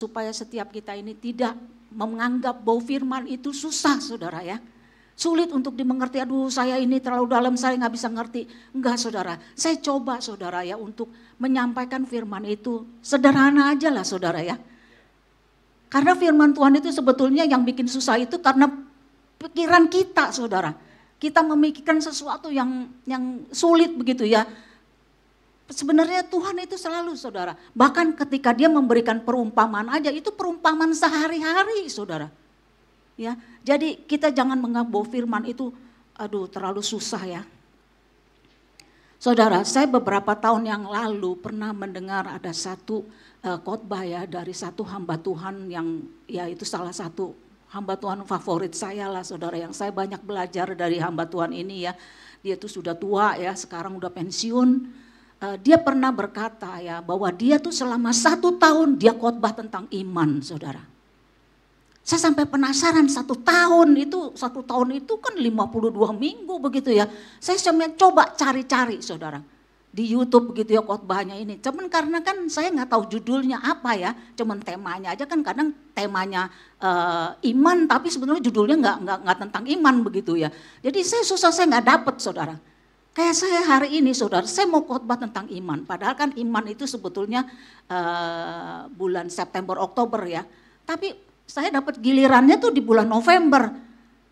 supaya setiap kita ini tidak menganggap bahwa firman itu susah saudara ya. Sulit untuk dimengerti, aduh saya ini terlalu dalam, saya nggak bisa ngerti. Enggak saudara, saya coba saudara ya untuk menyampaikan firman itu sederhana aja lah saudara ya. Karena firman Tuhan itu sebetulnya yang bikin susah itu karena pikiran kita saudara. Kita memikirkan sesuatu yang sulit begitu ya. Sebenarnya Tuhan itu selalu saudara, bahkan ketika dia memberikan perumpamaan aja, itu perumpamaan sehari-hari saudara. Ya, jadi kita jangan menganggap bahwa firman itu aduh terlalu susah ya. Saudara, saya beberapa tahun yang lalu pernah mendengar ada satu khotbah ya dari satu hamba Tuhan yang ya itu salah satu hamba Tuhan favorit saya lah saudara, yang saya banyak belajar dari hamba Tuhan ini ya. Dia tuh sudah tua ya, sekarang udah pensiun. Dia pernah berkata ya bahwa dia tuh selama 1 tahun dia khotbah tentang iman saudara. Saya sampai penasaran 1 tahun itu kan 52 minggu begitu ya. Saya coba cari-cari saudara di YouTube begitu ya khotbahnya ini. Cuman karena kan saya nggak tahu judulnya apa ya, cuman temanya aja kan kadang temanya iman tapi sebenarnya judulnya nggak tentang iman begitu ya. Jadi saya nggak dapet saudara. Kayak saya hari ini saudara, saya mau khotbah tentang iman. Padahal kan iman itu sebetulnya bulan September, Oktober ya. Tapi saya dapat gilirannya tuh di bulan November.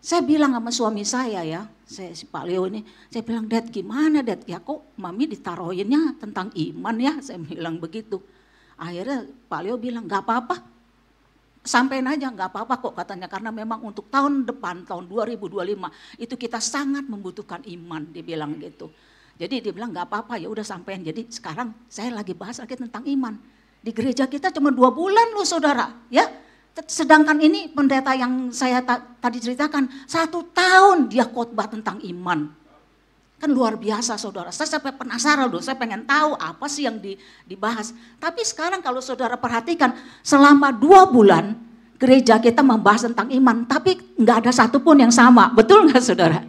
Saya bilang sama suami saya ya, si Pak Leo ini, saya bilang, Dad gimana Dad? Ya kok Mami ditaruhinnya tentang iman ya, saya bilang begitu. Akhirnya Pak Leo bilang, gak apa-apa. Sampein aja gak apa-apa kok katanya, karena memang untuk tahun depan, tahun 2025 itu kita sangat membutuhkan iman, dia bilang gitu. Jadi dia bilang gak apa-apa ya udah sampein. Jadi sekarang saya lagi bahas lagi tentang iman. Di gereja kita cuma 2 bulan loh saudara ya. Sedangkan ini pendeta yang saya tadi ceritakan 1 tahun dia khotbah tentang iman. Kan luar biasa saudara, saya sampai penasaran loh, saya pengen tahu apa sih yang dibahas. Tapi sekarang kalau saudara perhatikan selama 2 bulan gereja kita membahas tentang iman, tapi nggak ada satupun yang sama, betul nggak saudara?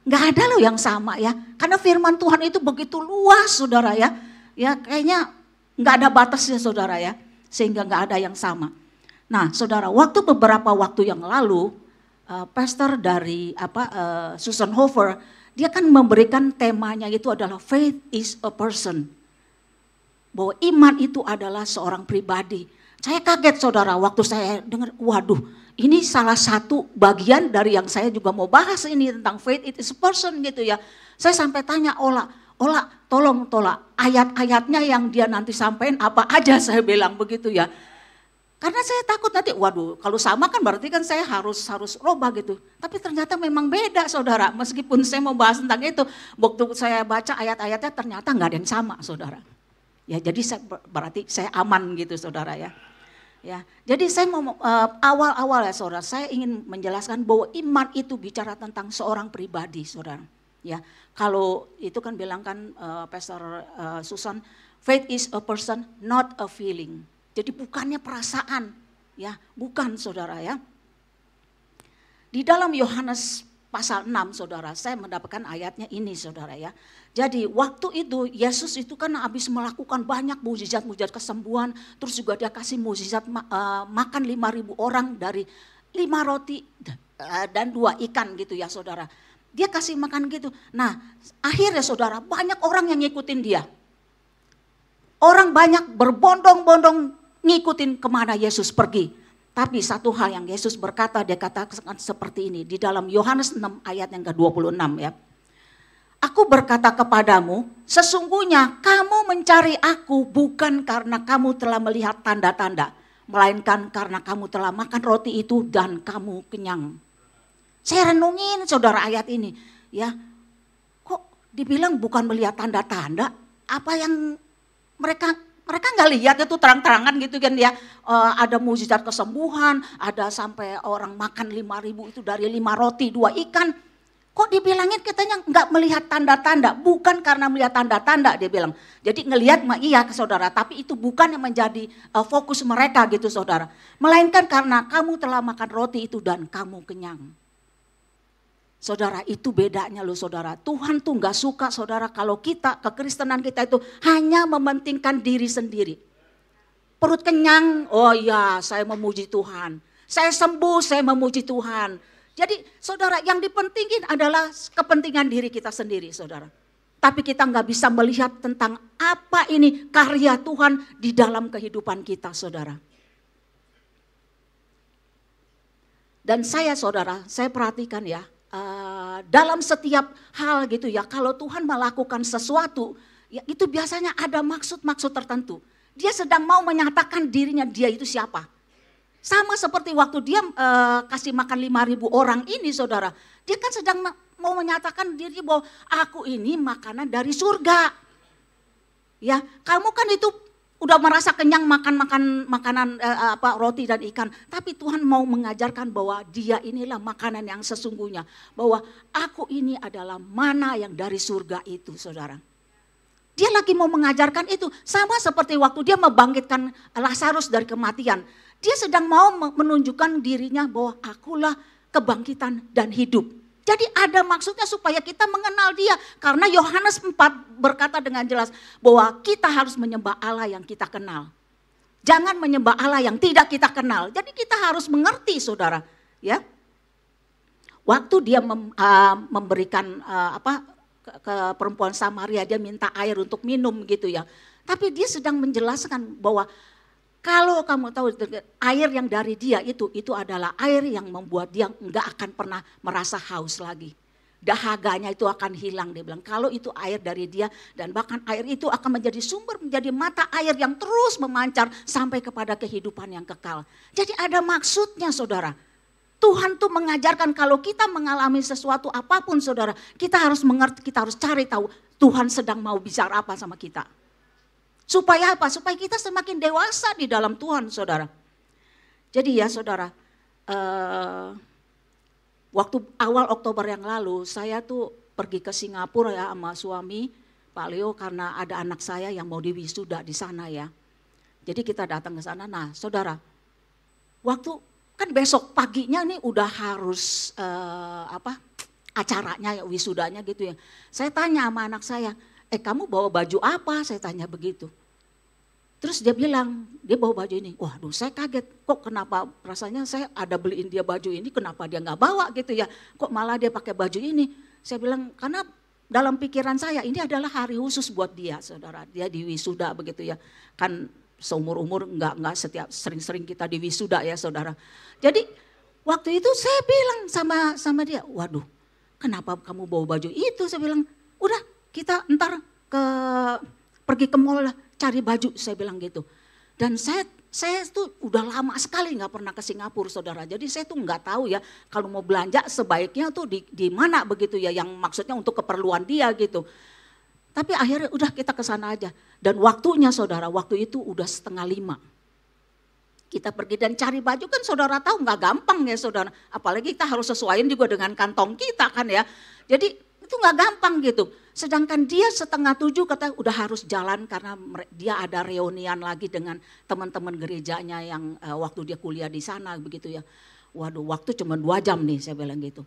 Nggak ada loh yang sama ya, karena firman Tuhan itu begitu luas saudara ya. Ya kayaknya nggak ada batasnya saudara ya, sehingga nggak ada yang sama. Nah saudara, beberapa waktu yang lalu, pastor dari Susan Hofer, dia kan memberikan temanya itu adalah faith is a person. Bahwa iman itu adalah seorang pribadi. Saya kaget saudara waktu saya dengar, waduh ini salah satu bagian dari yang saya juga mau bahas ini tentang faith is a person gitu ya. Saya sampai tanya Ola tolong ayat-ayatnya yang dia nanti sampaikan apa aja, saya bilang begitu ya. Karena saya takut nanti, waduh kalau sama kan berarti kan saya harus robah gitu. Tapi ternyata memang beda saudara, meskipun saya mau bahas tentang itu. Waktu saya baca ayat-ayatnya ternyata nggak ada yang sama saudara. Ya jadi berarti saya aman gitu saudara ya. Ya, jadi saya mau awal-awal ya saudara, saya ingin menjelaskan bahwa iman itu bicara tentang seorang pribadi saudara. Ya, kalau itu kan bilang kan Pastor Susan, faith is a person not a feeling. Jadi bukannya perasaan, ya, bukan saudara ya. Di dalam Yohanes pasal 6 saudara, saya mendapatkan ayatnya ini saudara ya. Jadi waktu itu Yesus itu kan habis melakukan banyak mukjizat kesembuhan, terus juga dia kasih mukjizat makan 5.000 orang dari 5 roti dan 2 ikan gitu ya saudara. Dia kasih makan gitu. Nah akhirnya saudara banyak orang yang ngikutin dia. Orang banyak berbondong-bondong ngikutin kemana Yesus pergi. Tapi satu hal yang Yesus berkata, dia katakan seperti ini. Di dalam Yohanes 6 ayat yang ke-26 ya. Aku berkata kepadamu, sesungguhnya kamu mencari aku bukan karena kamu telah melihat tanda-tanda. Melainkan karena kamu telah makan roti itu dan kamu kenyang. Saya renungin saudara ayat ini. Ya, kok dibilang bukan melihat tanda-tanda? Apa yang mereka nggak lihat itu terang-terangan gitu kan ya, ada mukjizat kesembuhan, ada sampai orang makan 5.000 itu dari 5 roti 2 ikan. Kok dibilangin katanya nggak melihat tanda-tanda, bukan karena melihat tanda-tanda dia bilang. Jadi ngelihat mah iya saudara, tapi itu bukan yang menjadi fokus mereka gitu saudara. Melainkan karena kamu telah makan roti itu dan kamu kenyang. Saudara itu bedanya loh saudara, Tuhan tuh gak suka saudara kalau kita, kekristenan kita itu hanya mementingkan diri sendiri. Perut kenyang, oh ya saya memuji Tuhan. Saya sembuh, saya memuji Tuhan. Jadi saudara, yang dipentingin adalah kepentingan diri kita sendiri saudara. Tapi kita nggak bisa melihat tentang apa ini karya Tuhan di dalam kehidupan kita saudara. Dan saya saudara, saya perhatikan ya, dalam setiap hal gitu ya, kalau Tuhan melakukan sesuatu, ya itu biasanya ada maksud-maksud tertentu. Dia sedang mau menyatakan dirinya dia itu siapa. Sama seperti waktu dia kasih makan 5.000 orang ini saudara. Dia kan sedang mau menyatakan diri bahwa aku ini makanan dari surga. Ya, kamu kan itu udah merasa kenyang makan makanan roti dan ikan. Tapi Tuhan mau mengajarkan bahwa dia inilah makanan yang sesungguhnya. Bahwa aku ini adalah mana yang dari surga itu saudara. Dia lagi mau mengajarkan itu. Sama seperti waktu dia membangkitkan Lazarus dari kematian. Dia sedang mau menunjukkan dirinya bahwa akulah kebangkitan dan hidup. Jadi ada maksudnya supaya kita mengenal dia. Karena Yohanes 4 berkata dengan jelas bahwa kita harus menyembah Allah yang kita kenal. Jangan menyembah Allah yang tidak kita kenal. Jadi kita harus mengerti saudara. Ya. Waktu dia memberikan ke perempuan Samaria, dia minta air untuk minum gitu ya. Tapi dia sedang menjelaskan bahwa kalau kamu tahu air yang dari dia itu adalah air yang membuat dia enggak akan pernah merasa haus lagi. Dahaganya itu akan hilang dia bilang. Kalau itu air dari dia dan bahkan air itu akan menjadi sumber, menjadi mata air yang terus memancar sampai kepada kehidupan yang kekal. Jadi ada maksudnya saudara. Tuhan tuh mengajarkan kalau kita mengalami sesuatu apapun saudara, kita harus mengerti, kita harus cari tahu Tuhan sedang mau bicara apa sama kita. Supaya apa? Supaya kita semakin dewasa di dalam Tuhan saudara. Jadi ya saudara, waktu awal Oktober yang lalu saya tuh pergi ke Singapura ya sama suami Pak Leo karena ada anak saya yang mau diwisuda di sana ya. Jadi kita datang ke sana, nah saudara, waktu kan besok paginya nih udah harus acaranya ya wisudanya gitu ya. Saya tanya sama anak saya, kamu bawa baju apa? Saya tanya begitu. Terus dia bilang, dia bawa baju ini. Waduh saya kaget, kok kenapa rasanya saya ada beliin dia baju ini, kenapa dia nggak bawa gitu ya. Kok malah dia pakai baju ini. Saya bilang karena dalam pikiran saya ini adalah hari khusus buat dia saudara. Dia di wisuda begitu ya. Kan seumur-umur enggak setiap sering-sering kita di wisuda ya saudara. Jadi waktu itu saya bilang sama dia, waduh kenapa kamu bawa baju itu? Saya bilang udah kita ntar pergi ke mall lah cari baju, saya bilang gitu. Dan saya tuh udah lama sekali nggak pernah ke Singapura saudara. Jadi saya tuh nggak tahu ya kalau mau belanja sebaiknya tuh di mana begitu ya yang maksudnya untuk keperluan dia gitu. Tapi akhirnya udah kita ke sana aja. Dan waktunya saudara, waktu itu udah 4:30. Kita pergi dan cari baju kan saudara tahu nggak gampang ya saudara. Apalagi kita harus sesuaiin juga dengan kantong kita kan ya. Jadi itu nggak gampang gitu. Sedangkan dia 6:30 kata udah harus jalan karena dia ada reunian lagi dengan teman-teman gerejanya yang waktu dia kuliah di sana begitu ya. Waduh waktu cuma 2 jam nih saya bilang gitu.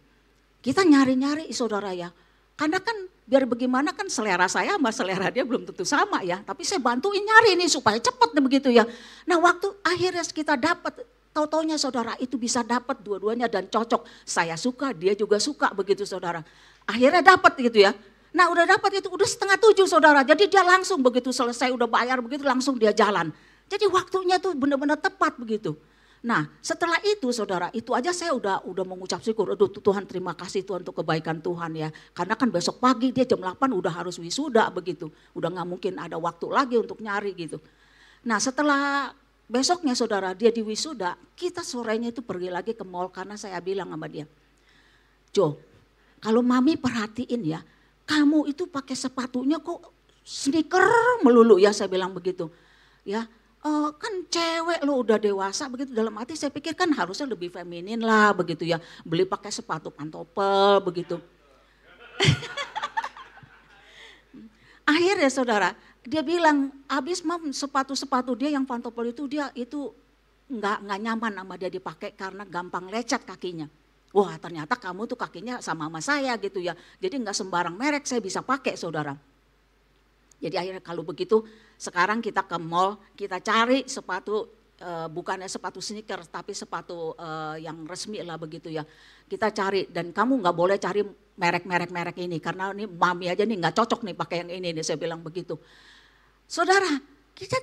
Kita nyari-nyari saudara ya. Karena kan biar bagaimana kan selera saya sama selera dia belum tentu sama ya. Tapi saya bantuin nyari nih supaya cepat begitu ya. Nah waktu akhirnya kita dapat, tau-taunya saudara itu bisa dapat dua-duanya dan cocok. Saya suka, dia juga suka begitu saudara. Akhirnya dapat gitu ya. Nah udah dapat itu udah 6:30 saudara. Jadi dia langsung begitu selesai udah bayar begitu langsung dia jalan. Jadi waktunya tuh benar-benar tepat begitu. Nah setelah itu saudara, itu aja saya udah mengucap syukur. Aduh Tuhan terima kasih Tuhan untuk kebaikan Tuhan ya. Karena kan besok pagi dia jam 8 udah harus wisuda begitu. Udah gak mungkin ada waktu lagi untuk nyari gitu. Nah setelah besoknya saudara dia di wisuda, kita sorenya itu pergi lagi ke mall karena saya bilang sama dia. Jo, kalau mami perhatiin ya, kamu itu pakai sepatunya kok sneaker melulu ya saya bilang begitu. Ya. Kan cewek lo udah dewasa begitu dalam hati saya pikir kan harusnya lebih feminin lah begitu ya. Beli pakai sepatu pantopel begitu. Akhirnya saudara dia bilang habis mam sepatu-sepatu dia yang pantopel itu dia itu nggak nyaman sama dia dipakai karena gampang lecet kakinya. Wah ternyata kamu tuh kakinya sama saya gitu ya. Jadi nggak sembarang merek saya bisa pakai saudara. Jadi akhirnya kalau begitu sekarang kita ke mall, kita cari sepatu, bukannya sepatu sneakers tapi sepatu yang resmi lah begitu ya. Kita cari, dan kamu nggak boleh cari merek ini karena ini mami aja nih nggak cocok nih pakai yang ini nih, saya bilang begitu. Saudara, kita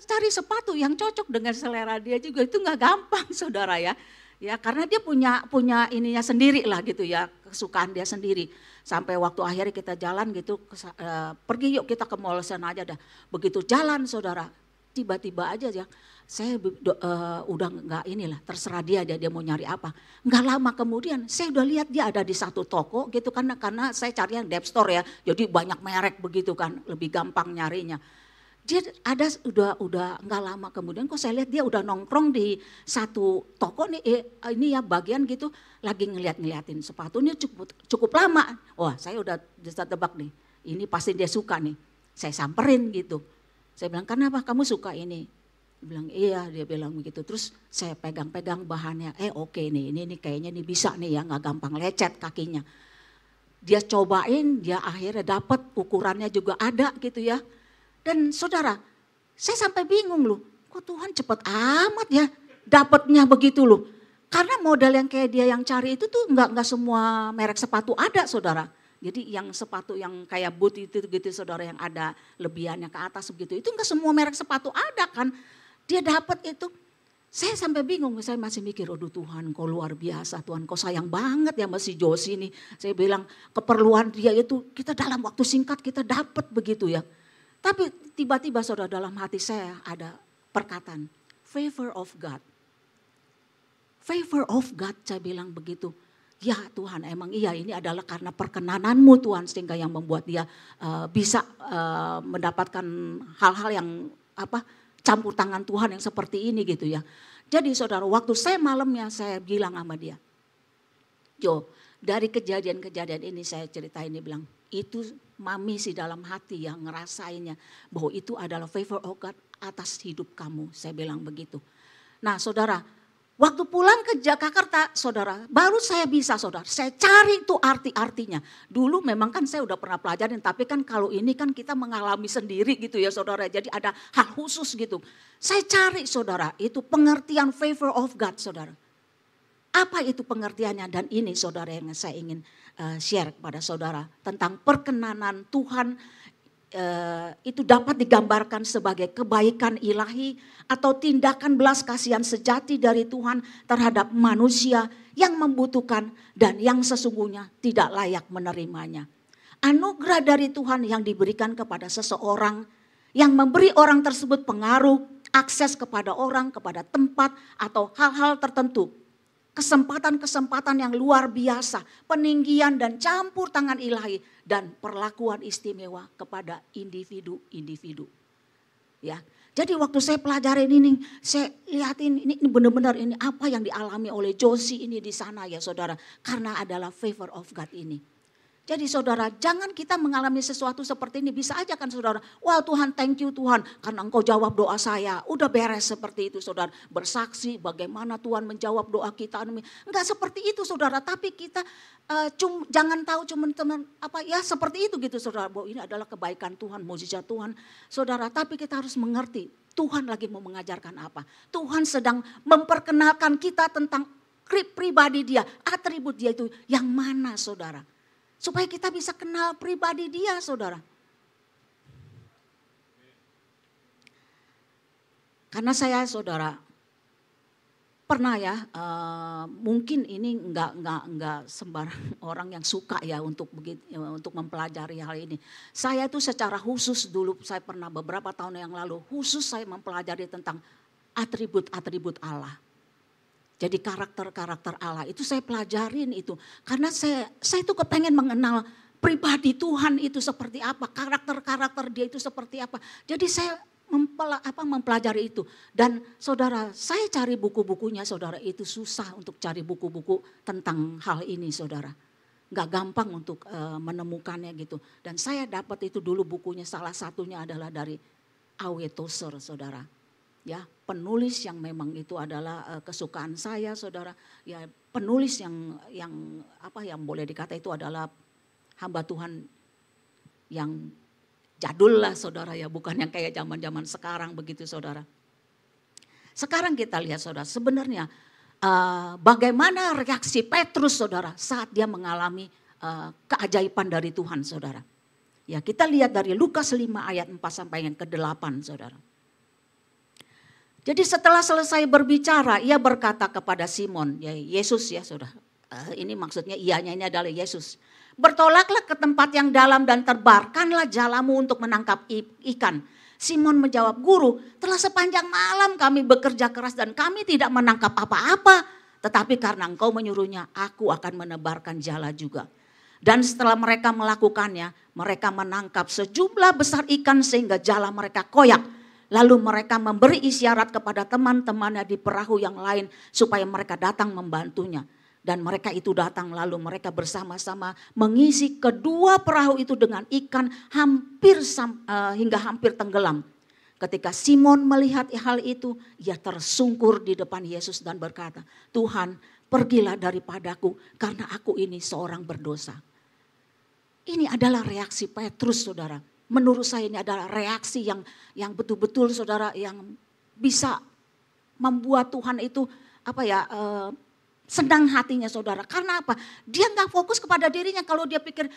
cari sepatu yang cocok dengan selera dia juga itu nggak gampang saudara ya. Ya karena dia punya ininya sendiri lah gitu ya, kesukaan dia sendiri. Sampai waktu akhirnya kita jalan gitu, pergi yuk kita ke mall sana aja dah. Begitu jalan saudara, tiba-tiba aja ya, saya udah nggak inilah, terserah dia mau nyari apa. Nggak lama kemudian saya udah lihat dia ada di satu toko gitu, karena saya cari yang dep store ya, jadi banyak merek begitu kan, lebih gampang nyarinya. Dia ada udah nggak lama kemudian kok saya lihat dia udah nongkrong di satu toko nih, ini ya bagian gitu, lagi ngeliatin sepatu ini cukup lama. Wah saya udah bisa tebak nih, ini pasti dia suka nih. Saya samperin gitu. Saya bilang, kenapa kamu suka ini? Dia bilang iya, dia bilang begitu. Terus saya pegang-pegang bahannya, oke nih, ini kayaknya nih bisa nih ya, nggak gampang lecet kakinya. Dia cobain, dia akhirnya dapat, ukurannya juga ada gitu ya. Dan saudara, saya sampai bingung loh, kok Tuhan cepet amat ya dapatnya begitu loh. Karena model yang kayak dia yang cari itu tuh nggak semua merek sepatu ada saudara. Jadi yang sepatu yang kayak boot itu gitu saudara, yang ada lebihannya ke atas begitu, itu nggak semua merek sepatu ada kan. Dia dapat itu. Saya sampai bingung, saya masih mikir, aduh Tuhan kau luar biasa, Tuhan kau sayang banget ya masih Josi nih. Saya bilang keperluan dia itu kita dalam waktu singkat kita dapat begitu ya. Tapi tiba-tiba saudara dalam hati saya ada perkataan, favor of God. Favor of God, saya bilang begitu. Ya Tuhan emang iya ini adalah karena perkenananmu Tuhan sehingga yang membuat dia bisa mendapatkan hal-hal yang campur tangan Tuhan yang seperti ini gitu ya. Jadi saudara waktu saya malamnya saya bilang sama dia, Jo dari kejadian-kejadian ini saya ceritain, dia bilang itu mami sih dalam hati yang ngerasainnya bahwa itu adalah favor of God atas hidup kamu, saya bilang begitu. Nah saudara, waktu pulang ke Jakarta saudara, baru saya bisa saudara, saya cari tuh arti-artinya. Dulu memang kan saya udah pernah pelajarin, tapi kan kalau ini kan kita mengalami sendiri gitu ya saudara, jadi ada hal khusus gitu. Saya cari saudara, itu pengertian favor of God saudara. Apa itu pengertiannya, dan ini saudara yang saya ingin share kepada saudara tentang perkenanan Tuhan. Itu dapat digambarkan sebagai kebaikan ilahi atau tindakan belas kasihan sejati dari Tuhan terhadap manusia yang membutuhkan dan yang sesungguhnya tidak layak menerimanya. Anugerah dari Tuhan yang diberikan kepada seseorang yang memberi orang tersebut pengaruh, akses kepada orang, kepada tempat atau hal-hal tertentu. Kesempatan-kesempatan yang luar biasa, peninggian dan campur tangan ilahi dan perlakuan istimewa kepada individu-individu. Ya. Jadi waktu saya pelajarin ini, saya lihatin ini benar-benar ini apa yang dialami oleh Josi ini di sana ya saudara, karena adalah favor of God ini. Jadi saudara, jangan kita mengalami sesuatu seperti ini, bisa aja kan saudara, wah Tuhan thank you Tuhan karena engkau jawab doa saya, udah beres seperti itu saudara. Bersaksi bagaimana Tuhan menjawab doa kita, enggak seperti itu saudara, tapi kita jangan tahu cuma seperti itu gitu saudara, bahwa ini adalah kebaikan Tuhan, mukjizat Tuhan saudara, tapi kita harus mengerti Tuhan lagi mau mengajarkan apa. Tuhan sedang memperkenalkan kita tentang pribadi dia, atribut dia itu yang mana saudara. Supaya kita bisa kenal pribadi dia saudara. Karena saya saudara pernah ya, mungkin ini enggak sembarang orang yang suka ya untuk mempelajari hal ini. Saya itu secara khusus dulu, saya pernah beberapa tahun yang lalu khusus saya mempelajari tentang atribut-atribut Allah. Jadi karakter-karakter Allah itu saya pelajarin itu. Karena saya itu kepengen mengenal pribadi Tuhan itu seperti apa. Karakter-karakter dia itu seperti apa. Jadi saya mempelajari itu. Dan saudara, saya cari buku-bukunya saudara, itu susah untuk cari buku-buku tentang hal ini saudara. Gak gampang untuk menemukannya gitu. Dan saya dapat itu dulu bukunya, salah satunya adalah dari A.W. Tozer saudara. Ya, penulis yang memang itu adalah kesukaan saya saudara. Ya, penulis yang boleh dikata itu adalah hamba Tuhan yang Jadul lah saudara ya, bukan yang kayak zaman-zaman sekarang begitu saudara. Sekarang kita lihat saudara, sebenarnya bagaimana reaksi Petrus saudara saat dia mengalami keajaiban dari Tuhan saudara. Ya, kita lihat dari Lukas 5 ayat 4 sampai yang ke-8 saudara. Jadi setelah selesai berbicara, ia berkata kepada Simon, ya Yesus ya saudara. Ini maksudnya ianya ini adalah Yesus. Bertolaklah ke tempat yang dalam dan tebarkanlah jalamu untuk menangkap ikan. Simon menjawab, Guru, telah sepanjang malam kami bekerja keras dan kami tidak menangkap apa-apa. Tetapi karena Engkau menyuruhnya, aku akan menebarkan jala juga. Dan setelah mereka melakukannya, mereka menangkap sejumlah besar ikan sehingga jala mereka koyak. Lalu mereka memberi isyarat kepada teman-temannya di perahu yang lain supaya mereka datang membantunya. Dan mereka itu datang lalu mereka bersama-sama mengisi kedua perahu itu dengan ikan hingga hampir tenggelam. Ketika Simon melihat hal itu, ia tersungkur di depan Yesus dan berkata, Tuhan, pergilah daripadaku karena aku ini seorang berdosa. Ini adalah reaksi Petrus saudara. Menurut saya ini adalah reaksi yang betul-betul saudara yang bisa membuat Tuhan itu senang hatinya saudara. Karena apa? Dia nggak fokus kepada dirinya. Kalau dia pikir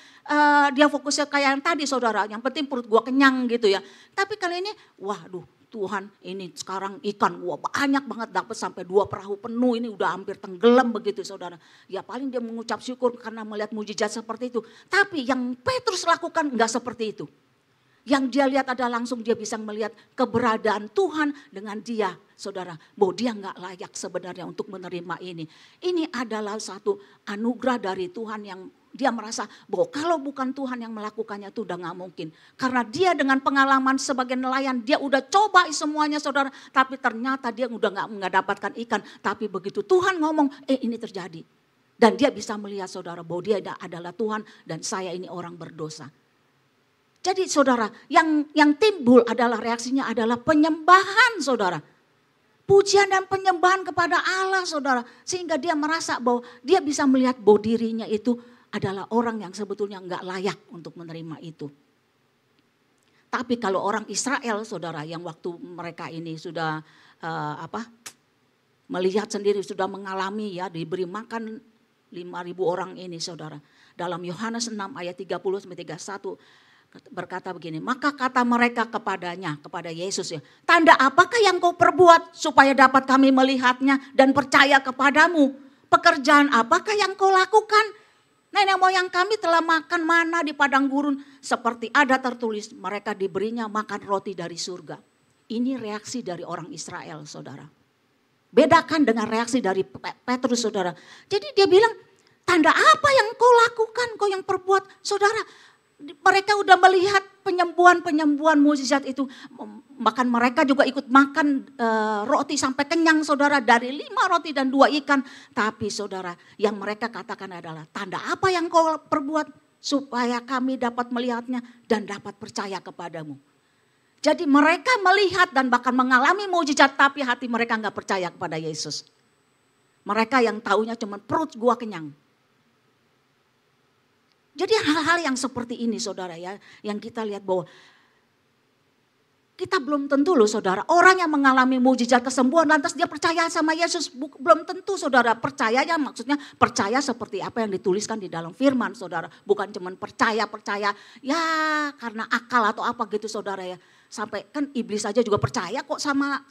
dia fokusnya kayak yang tadi saudara. Yang penting perut gua kenyang gitu ya. Tapi kali ini waduh Tuhan ini sekarang ikan gua banyak banget dapat sampai 2 perahu penuh. Ini udah hampir tenggelam begitu saudara. Ya paling dia mengucap syukur karena melihat mujizat seperti itu. Tapi yang Petrus lakukan nggak seperti itu. Yang dia lihat adalah langsung dia bisa melihat keberadaan Tuhan dengan dia saudara. Bahwa dia nggak layak sebenarnya untuk menerima ini. Ini adalah satu anugerah dari Tuhan yang dia merasa bahwa kalau bukan Tuhan yang melakukannya itu udah nggak mungkin. Karena dia dengan pengalaman sebagai nelayan dia udah coba semuanya saudara. Tapi ternyata dia udah nggak dapatkan ikan. Tapi begitu Tuhan ngomong ini terjadi. Dan dia bisa melihat saudara bahwa dia adalah Tuhan dan saya ini orang berdosa. Jadi saudara, yang timbul adalah reaksinya adalah penyembahan saudara. Pujian dan penyembahan kepada Allah saudara. Sehingga dia merasa bahwa dia bisa melihat bahwa dirinya itu adalah orang yang sebetulnya enggak layak untuk menerima itu. Tapi kalau orang Israel saudara yang waktu mereka ini sudah melihat sendiri, sudah mengalami ya diberi makan 5.000 orang ini saudara. Dalam Yohanes 6 ayat 30-31. Berkata begini, maka kata mereka kepadanya, kepada Yesus ya, tanda apakah yang kau perbuat supaya dapat kami melihatnya dan percaya kepadamu? Pekerjaan apakah yang kau lakukan? Nenek moyang kami telah makan mana di padang gurun seperti ada tertulis mereka diberinya makan roti dari surga. Ini reaksi dari orang Israel saudara. Bedakan dengan reaksi dari Petrus saudara. Jadi dia bilang, tanda apa yang kau lakukan, kau yang perbuat saudara? Mereka udah melihat penyembuhan mukjizat itu. Bahkan mereka juga ikut makan roti sampai kenyang saudara. Dari 5 roti dan 2 ikan. Tapi saudara yang mereka katakan adalah tanda apa yang kau perbuat supaya kami dapat melihatnya dan dapat percaya kepadamu. Jadi mereka melihat dan bahkan mengalami mukjizat tapi hati mereka gak percaya kepada Yesus. Mereka yang taunya cuma perut gua kenyang. Jadi hal-hal yang seperti ini saudara ya, yang kita lihat bahwa kita belum tentu loh saudara, orang yang mengalami mukjizat kesembuhan lantas dia percaya sama Yesus, belum tentu saudara. Percayanya maksudnya percaya seperti apa yang dituliskan di dalam firman saudara. Bukan cuma percaya ya karena akal atau apa gitu saudara ya. Sampai kan iblis saja juga percaya kok sama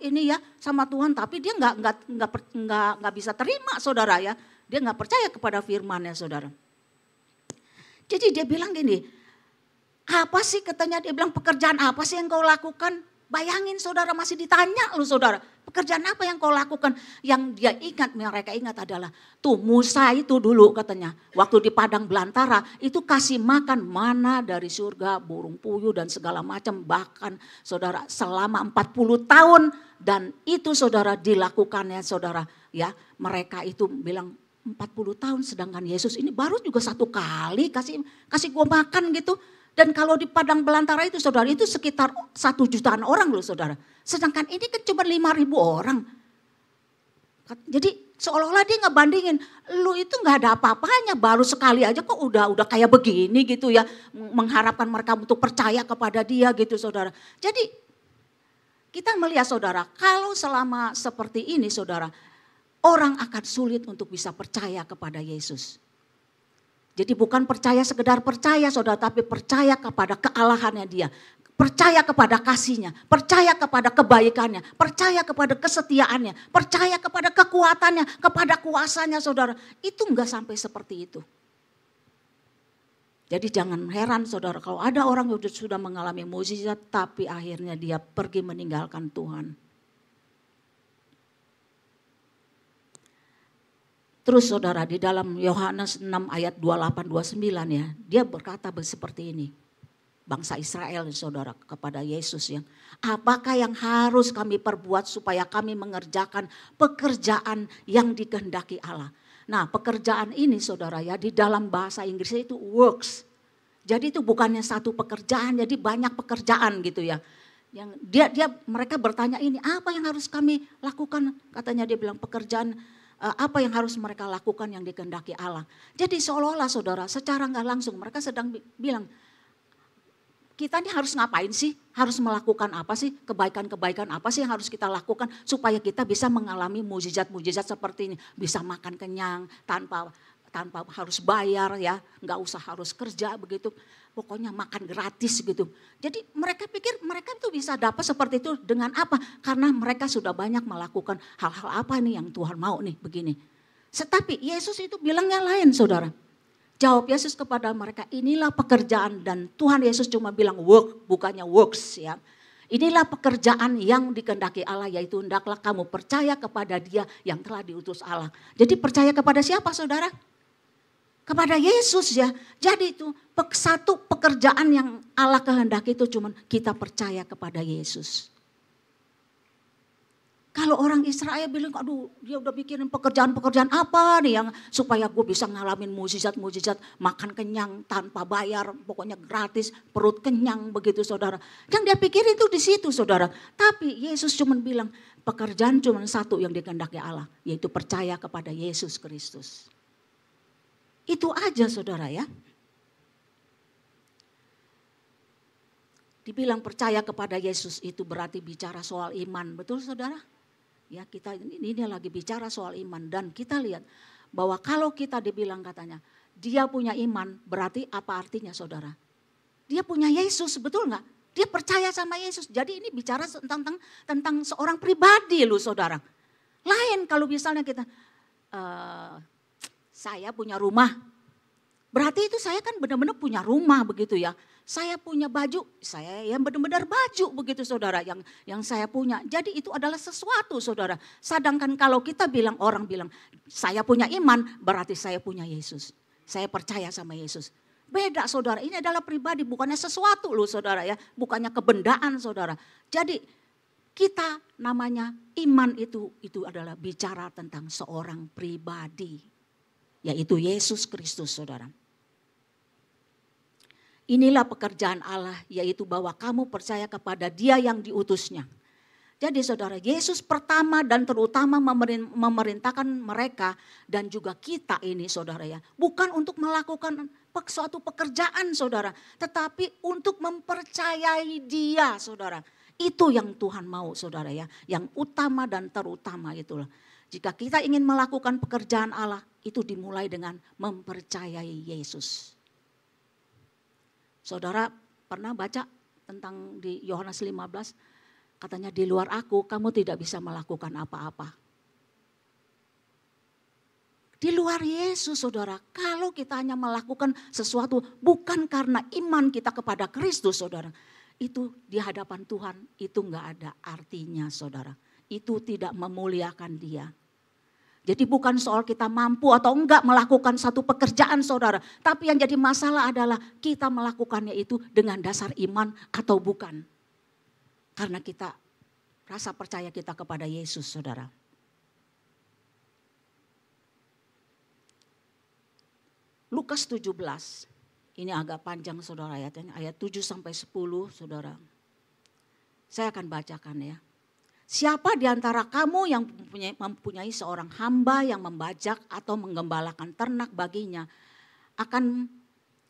ini ya, sama Tuhan, tapi dia nggak bisa terima saudara ya. Dia nggak percaya kepada firman-Nya saudara. Jadi dia bilang gini, apa sih katanya, dia bilang pekerjaan apa sih yang kau lakukan? Bayangin saudara masih ditanya loh saudara, pekerjaan apa yang kau lakukan? Yang dia ingat, mereka ingat adalah tuh Musa itu dulu katanya. Waktu di padang belantara itu kasih makan mana dari surga, burung puyuh dan segala macam. Bahkan saudara selama 40 tahun dan itu saudara dilakukannya saudara ya. Mereka itu bilang 40 tahun sedangkan Yesus ini baru juga 1 kali kasih gua makan gitu. Dan kalau di padang belantara itu saudara itu sekitar 1 jutaan orang loh saudara. Sedangkan ini kan cuma 5.000 orang. Jadi seolah-olah dia ngebandingin, lu itu nggak ada apa-apanya, baru sekali aja kok udah kayak begini gitu ya, mengharapkan mereka untuk percaya kepada dia gitu saudara. Jadi kita melihat saudara, kalau selama seperti ini saudara, orang akan sulit untuk bisa percaya kepada Yesus. Jadi bukan percaya sekedar percaya saudara, tapi percaya kepada kealahannya dia. Percaya kepada kasihnya, percaya kepada kebaikannya, percaya kepada kesetiaannya, percaya kepada kekuatannya, kepada kuasanya saudara. Itu enggak sampai seperti itu. Jadi jangan heran saudara kalau ada orang yang sudah mengalami mukjizat tapi akhirnya dia pergi meninggalkan Tuhan. Terus saudara di dalam Yohanes 6 ayat 28-29 ya, dia berkata seperti ini. Bangsa Israel saudara kepada Yesus yang apakah yang harus kami perbuat supaya kami mengerjakan pekerjaan yang dikehendaki Allah. Nah pekerjaan ini saudara ya di dalam bahasa Inggrisnya itu works. Jadi itu bukannya satu pekerjaan, jadi banyak pekerjaan gitu ya. Yang mereka bertanya ini apa yang harus kami lakukan? Katanya dia bilang pekerjaan apa yang harus mereka lakukan yang dikehendaki Allah. Jadi seolah-olah saudara secara nggak langsung mereka sedang bilang kita ini harus ngapain sih? Harus melakukan apa sih? Kebaikan-kebaikan apa sih yang harus kita lakukan supaya kita bisa mengalami mukjizat-mukjizat seperti ini. Bisa makan kenyang tanpa harus bayar ya, nggak usah harus kerja begitu. Pokoknya makan gratis gitu. Jadi mereka pikir mereka itu bisa dapat seperti itu dengan apa? Karena mereka sudah banyak melakukan hal-hal apa nih yang Tuhan mau nih begini. Tetapi Yesus itu bilangnya lain saudara. Jawab Yesus kepada mereka, inilah pekerjaan dan Tuhan Yesus cuma bilang work, bukannya works ya. Inilah pekerjaan yang dikehendaki Allah yaitu hendaklah kamu percaya kepada Dia yang telah diutus Allah. Jadi percaya kepada siapa saudara? Kepada Yesus ya. Jadi itu satu pekerjaan yang Allah kehendaki itu cuma kita percaya kepada Yesus. Kalau orang Israel bilang, aduh dia udah bikin pekerjaan-pekerjaan apa nih yang supaya gue bisa ngalamin mukjizat-mukjizat, makan kenyang tanpa bayar, pokoknya gratis, perut kenyang begitu saudara. Yang dia pikirin itu di situ saudara. Tapi Yesus cuma bilang pekerjaan cuma satu yang dikehendaki Allah, yaitu percaya kepada Yesus Kristus. Itu aja saudara ya. Dibilang percaya kepada Yesus itu berarti bicara soal iman, betul saudara? Ya kita ini lagi bicara soal iman dan kita lihat bahwa kalau kita dibilang katanya dia punya iman berarti apa artinya saudara? Dia punya Yesus betul nggak? Dia percaya sama Yesus. Jadi ini bicara tentang seorang pribadi loh saudara. Lain kalau misalnya kita saya punya rumah. Berarti itu saya kan benar-benar punya rumah begitu ya. Saya punya baju, saya yang benar-benar baju begitu saudara yang saya punya. Jadi itu adalah sesuatu saudara. Sedangkan kalau kita bilang orang bilang saya punya iman berarti saya punya Yesus. Saya percaya sama Yesus. Beda saudara, ini adalah pribadi bukannya sesuatu loh saudara ya. Bukannya kebendaan saudara. Jadi kita namanya iman itu adalah bicara tentang seorang pribadi. Yaitu Yesus Kristus saudara. Inilah pekerjaan Allah yaitu bahwa kamu percaya kepada Dia yang diutusnya. Jadi saudara Yesus pertama dan terutama memerintahkan mereka dan juga kita ini saudara ya. Bukan untuk melakukan suatu pekerjaan saudara. Tetapi untuk mempercayai Dia saudara. Itu yang Tuhan mau saudara ya. Yang utama dan terutama itulah. Jika kita ingin melakukan pekerjaan Allah itu dimulai dengan mempercayai Yesus. Saudara pernah baca tentang di Yohanes 15, katanya di luar aku kamu tidak bisa melakukan apa-apa. Di luar Yesus saudara, kalau kita hanya melakukan sesuatu bukan karena iman kita kepada Kristus saudara. Itu di hadapan Tuhan itu enggak ada artinya saudara. Itu tidak memuliakan Dia. Jadi bukan soal kita mampu atau enggak melakukan satu pekerjaan saudara. Tapi yang jadi masalah adalah kita melakukannya itu dengan dasar iman atau bukan. Karena kita rasa percaya kita kepada Yesus saudara. Lukas 17, ini agak panjang saudara ayatnya, ayat 7 sampai 10 saudara. Saya akan bacakan ya. Siapa di antara kamu yang mempunyai seorang hamba yang membajak atau menggembalakan ternak baginya akan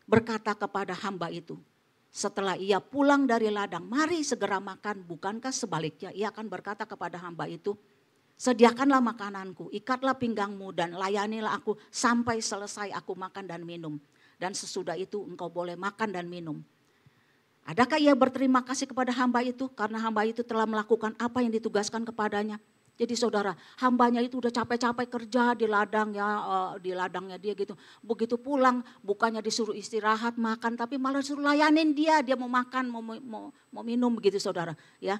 berkata kepada hamba itu, setelah ia pulang dari ladang, mari segera makan. Bukankah sebaliknya ia akan berkata kepada hamba itu, sediakanlah makananku, ikatlah pinggangmu dan layanilah aku sampai selesai aku makan dan minum. Dan sesudah itu engkau boleh makan dan minum. Adakah ia berterima kasih kepada hamba itu karena hamba itu telah melakukan apa yang ditugaskan kepadanya? Jadi saudara, hambanya itu udah capek-capek kerja di ladang ya, di ladangnya dia gitu. Begitu pulang, bukannya disuruh istirahat makan, tapi malah disuruh layanin dia mau makan, mau minum begitu saudara. Ya,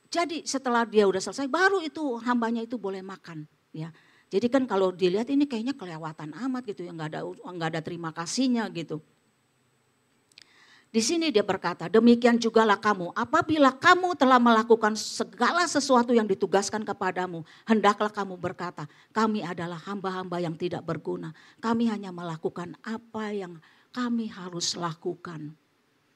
jadi setelah dia udah selesai, baru itu hambanya itu boleh makan. Ya, jadi kan kalau dilihat ini kayaknya kelewatan amat gitu ya, nggak ada terima kasihnya gitu. Di sini dia berkata, demikian jugalah kamu, apabila kamu telah melakukan segala sesuatu yang ditugaskan kepadamu, hendaklah kamu berkata, kami adalah hamba-hamba yang tidak berguna. Kami hanya melakukan apa yang kami harus lakukan.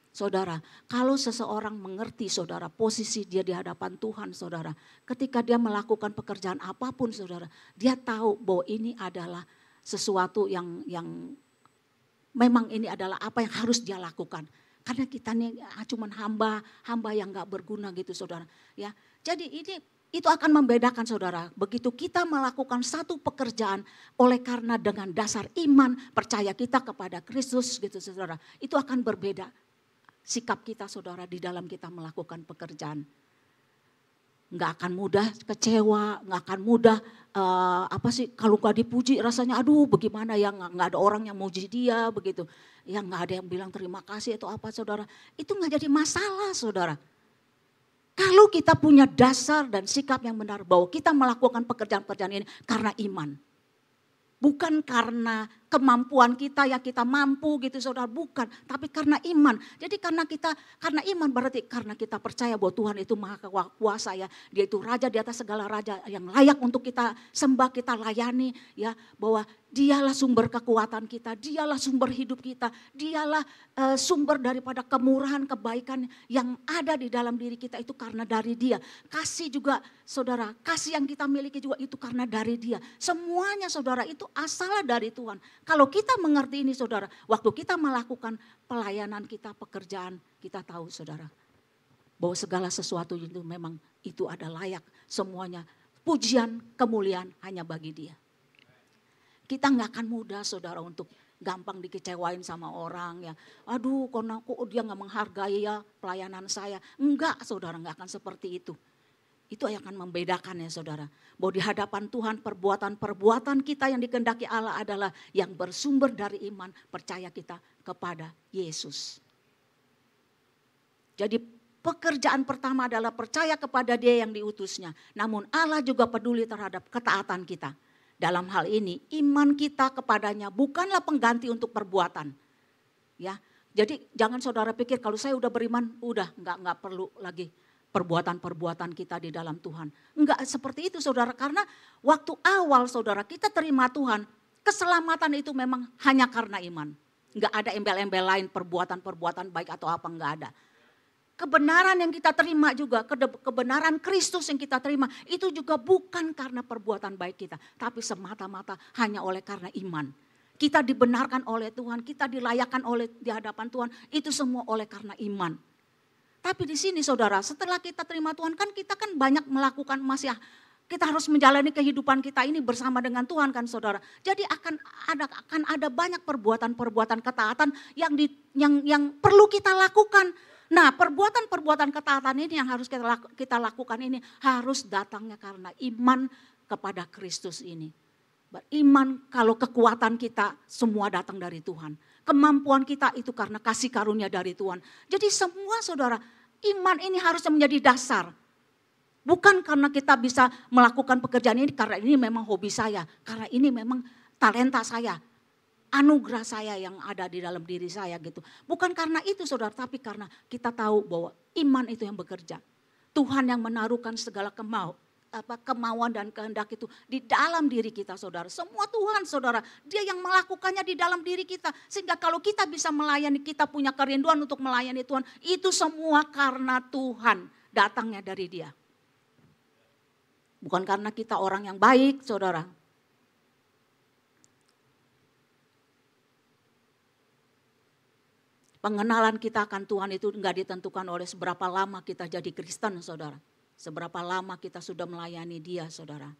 Saudara, kalau seseorang mengerti saudara posisi dia di hadapan Tuhan saudara, ketika dia melakukan pekerjaan apapun saudara, dia tahu bahwa ini adalah sesuatu yang memang ini adalah apa yang harus dia lakukan. Karena kita nih cuma hamba yang gak berguna gitu saudara. Ya, jadi itu akan membedakan saudara. Begitu kita melakukan satu pekerjaan oleh karena dengan dasar iman percaya kita kepada Kristus gitu saudara. Itu akan berbeda sikap kita saudara di dalam kita melakukan pekerjaan. Nggak akan mudah kecewa, nggak akan mudah kalau nggak dipuji rasanya aduh bagaimana ya, nggak ada orang yang muji dia begitu. Ya nggak ada yang bilang terima kasih atau apa saudara. Itu nggak jadi masalah saudara. Kalau kita punya dasar dan sikap yang benar bahwa kita melakukan pekerjaan-pekerjaan ini karena iman. Bukan karena kemampuan kita ya kita mampu gitu saudara, bukan. Tapi karena iman. Jadi karena iman berarti karena kita percaya bahwa Tuhan itu maha kuasa ya. Dia itu raja di atas segala raja yang layak untuk kita sembah, kita layani ya. Bahwa dialah sumber kekuatan kita, dialah sumber hidup kita, dialah sumber daripada kemurahan, kebaikan yang ada di dalam diri kita itu karena dari dia. Kasih juga saudara, kasih yang kita miliki juga itu karena dari dia. Semuanya saudara itu asal dari Tuhan. Kalau kita mengerti ini saudara, waktu kita melakukan pelayanan kita, pekerjaan, kita tahu saudara. Bahwa segala sesuatu itu memang itu ada layak semuanya. Pujian, kemuliaan hanya bagi dia. Kita nggak akan mudah saudara untuk gampang dikecewain sama orang ya. Aduh kok dia nggak menghargai ya pelayanan saya. Enggak saudara, nggak akan seperti itu. Itu yang akan membedakan ya saudara. Bahwa di hadapan Tuhan perbuatan kita yang dikehendaki Allah adalah yang bersumber dari iman percaya kita kepada Yesus. Jadi pekerjaan pertama adalah percaya kepada dia yang diutusnya. Namun Allah juga peduli terhadap ketaatan kita. Dalam hal ini iman kita kepadanya bukanlah pengganti untuk perbuatan. Ya, jadi jangan saudara pikir kalau saya udah beriman udah nggak perlu lagi perbuatan-perbuatan kita di dalam Tuhan. Enggak seperti itu saudara, karena waktu awal saudara kita terima Tuhan, keselamatan itu memang hanya karena iman. Enggak ada embel-embel lain perbuatan-perbuatan baik atau apa, enggak ada. Kebenaran yang kita terima juga, kebenaran Kristus yang kita terima itu juga bukan karena perbuatan baik kita, tapi semata-mata hanya oleh karena iman. Kita dibenarkan oleh Tuhan, kita dilayakkan di hadapan Tuhan, itu semua oleh karena iman. Tapi di sini saudara, setelah kita terima Tuhan kan kita kan banyak melakukan kita harus menjalani kehidupan kita ini bersama dengan Tuhan kan saudara. Jadi akan ada banyak perbuatan-perbuatan ketaatan yang perlu kita lakukan. Nah, perbuatan-perbuatan ketaatan ini yang harus kita lakukan ini harus datangnya karena iman kepada Kristus ini. Beriman kalau kekuatan kita semua datang dari Tuhan. Kemampuan kita itu karena kasih karunia dari Tuhan. Jadi semua saudara, iman ini harus menjadi dasar. Bukan karena kita bisa melakukan pekerjaan ini karena ini memang hobi saya. Karena ini memang talenta saya. Anugerah saya yang ada di dalam diri saya gitu. Bukan karena itu saudara, tapi karena kita tahu bahwa iman itu yang bekerja. Tuhan yang menaruhkan segala kemauan dan kehendak itu di dalam diri kita saudara. Semua Tuhan saudara, dia yang melakukannya di dalam diri kita. Sehingga kalau kita bisa melayani, kita punya kerinduan untuk melayani Tuhan. Itu semua karena Tuhan, datangnya dari dia. Bukan karena kita orang yang baik, saudara. Pengenalan kita akan Tuhan itu enggak ditentukan oleh seberapa lama kita jadi Kristen, saudara. Seberapa lama kita sudah melayani Dia, saudara.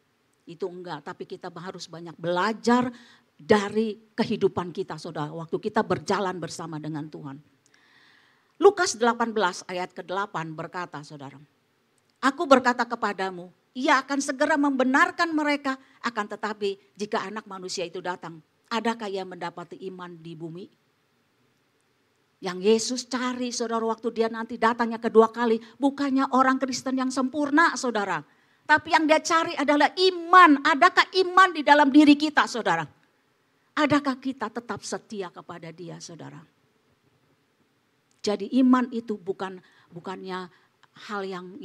Itu enggak, tapi kita harus banyak belajar dari kehidupan kita, saudara. Waktu kita berjalan bersama dengan Tuhan. Lukas 18 ayat ke-8 berkata, saudara. Aku berkata kepadamu, Ia akan segera membenarkan mereka, akan tetapi jika Anak Manusia itu datang, adakah Ia mendapati iman di bumi? Yang Yesus cari, saudara, waktu Dia nanti datangnya kedua kali, bukannya orang Kristen yang sempurna, saudara. Tapi yang Dia cari adalah iman. Adakah iman di dalam diri kita, saudara? Adakah kita tetap setia kepada Dia, saudara? Jadi iman itu bukannya hal yang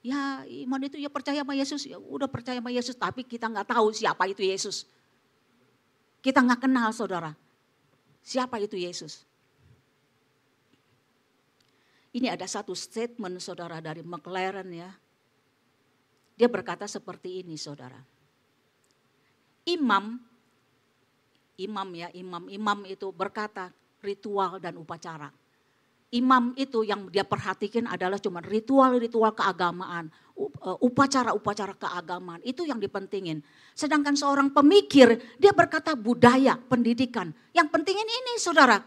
ya iman itu ya percaya sama Yesus, ya udah percaya sama Yesus, tapi kita nggak tahu siapa itu Yesus. Kita nggak kenal, saudara, siapa itu Yesus. Ini ada satu statement, saudara, dari McLaren ya. Dia berkata seperti ini, saudara. Imam itu berkata ritual dan upacara. Imam itu yang dia perhatikan adalah cuma ritual-ritual keagamaan, upacara-upacara keagamaan, itu yang dipentingin. Sedangkan seorang pemikir, dia berkata budaya, pendidikan. Yang pentingin ini, saudara.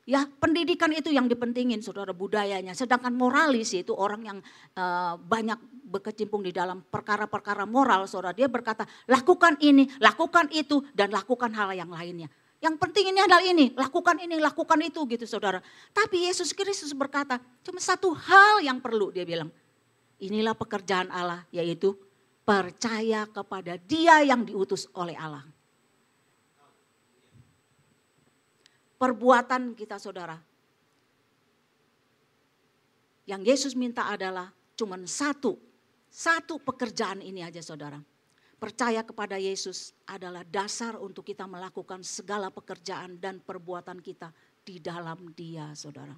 Ya, pendidikan itu yang dipentingin, saudara, budayanya. Sedangkan moralis itu orang yang banyak berkecimpung di dalam perkara-perkara moral, saudara. Dia berkata, lakukan ini, lakukan itu, dan lakukan hal yang lainnya. Yang penting ini adalah ini, lakukan itu gitu, saudara. Tapi Yesus Kristus berkata, cuma satu hal yang perlu, dia bilang. Inilah pekerjaan Allah, yaitu percaya kepada Dia yang diutus oleh Allah. Perbuatan kita, saudara. Yang Yesus minta adalah cuma satu pekerjaan ini aja, saudara. Percaya kepada Yesus adalah dasar untuk kita melakukan segala pekerjaan dan perbuatan kita di dalam Dia, saudara.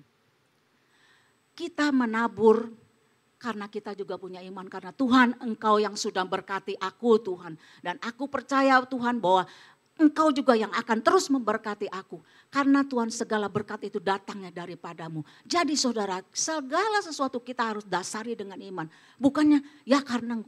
Kita menabur karena kita juga punya iman, karena Tuhan, Engkau yang sudah berkati aku, Tuhan. Dan aku percaya, Tuhan, bahwa Engkau juga yang akan terus memberkati aku. Karena Tuhan, segala berkat itu datangnya daripadamu. Jadi, saudara, segala sesuatu kita harus dasari dengan iman. Bukannya ya karena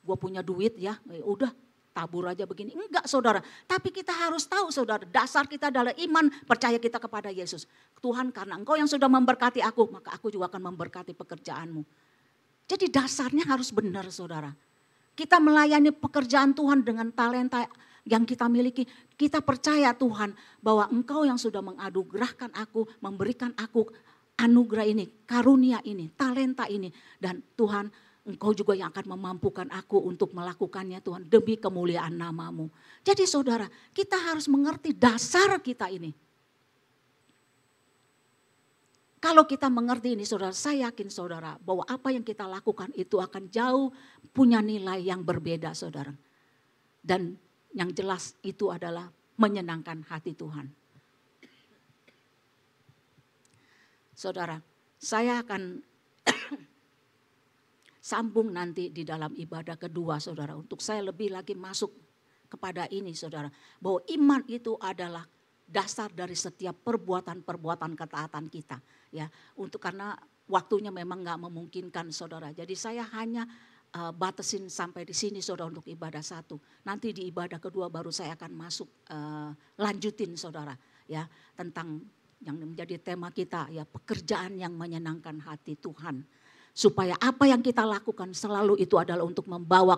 gue punya duit ya, udah tabur aja begini. Enggak, saudara. Tapi kita harus tahu, saudara, dasar kita adalah iman, percaya kita kepada Yesus. Tuhan, karena Engkau yang sudah memberkati aku, maka aku juga akan memberkati pekerjaanmu. Jadi dasarnya harus benar, saudara. Kita melayani pekerjaan Tuhan dengan talenta yang kita miliki. Kita percaya, Tuhan, bahwa Engkau yang sudah menganugerahkan aku, memberikan aku anugerah ini, karunia ini, talenta ini. Dan Tuhan, Engkau juga yang akan memampukan aku untuk melakukannya, Tuhan, demi kemuliaan nama-Mu. Jadi, saudara, kita harus mengerti dasar kita ini. Kalau kita mengerti ini, saudara, saya yakin, saudara, bahwa apa yang kita lakukan itu akan jauh punya nilai yang berbeda, saudara. Dan yang jelas itu adalah menyenangkan hati Tuhan. Saudara, saya akan sambung nanti di dalam ibadah kedua, saudara. Untuk saya lebih lagi masuk kepada ini, saudara. Bahwa iman itu adalah dasar dari setiap perbuatan-perbuatan ketaatan kita. Ya, karena waktunya memang nggak memungkinkan, saudara. Jadi saya hanya batasin sampai di sini, saudara, untuk ibadah satu. Nanti di ibadah kedua baru saya akan masuk lanjutin, saudara, ya, tentang yang menjadi tema kita, ya, pekerjaan yang menyenangkan hati Tuhan. Supaya apa yang kita lakukan selalu itu adalah untuk membawa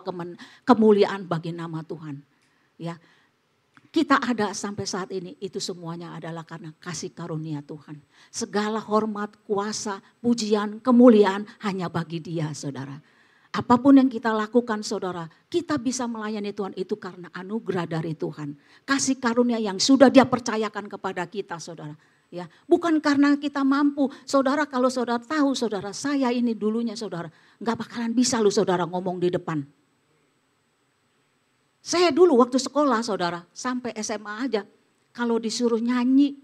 kemuliaan bagi nama Tuhan. Ya, kita ada sampai saat ini itu semuanya adalah karena kasih karunia Tuhan. Segala hormat, kuasa, pujian, kemuliaan hanya bagi Dia, saudara. Apapun yang kita lakukan, saudara, kita bisa melayani Tuhan itu karena anugerah dari Tuhan. Kasih karunia yang sudah Dia percayakan kepada kita, saudara. Ya, bukan karena kita mampu. Saudara, kalau saudara tahu, saudara, saya ini dulunya, saudara, nggak bakalan bisa lu, saudara, ngomong di depan. Saya dulu waktu sekolah, saudara, sampai SMA aja, kalau disuruh nyanyi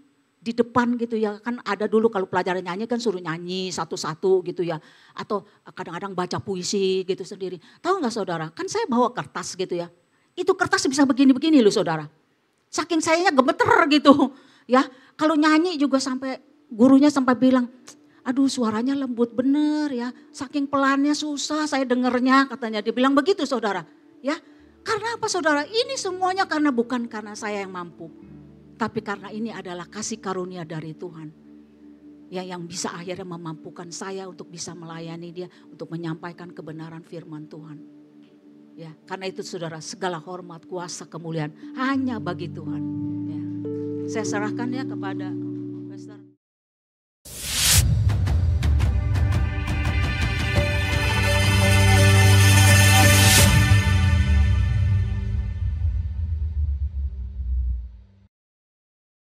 di depan gitu ya. Kan ada dulu kalau pelajaran nyanyi kan suruh nyanyi satu-satu gitu ya. Atau kadang-kadang baca puisi gitu sendiri. Tahu nggak saudara, kan saya bawa kertas gitu ya. Itu kertas bisa begini-begini loh saudara. Saking sayanya gemeter gitu ya. Kalau nyanyi juga sampai gurunya sampai bilang, aduh suaranya lembut bener ya. Saking pelannya susah saya dengernya katanya. Dia bilang begitu saudara ya. Karena apa saudara? Ini semuanya karena bukan karena saya yang mampu. Tapi karena ini adalah kasih karunia dari Tuhan. Ya, yang bisa akhirnya memampukan saya untuk bisa melayani dia. Untuk menyampaikan kebenaran firman Tuhan. Ya, karena itu saudara, segala hormat, kuasa, kemuliaan hanya bagi Tuhan. Ya. Saya serahkan ya kepada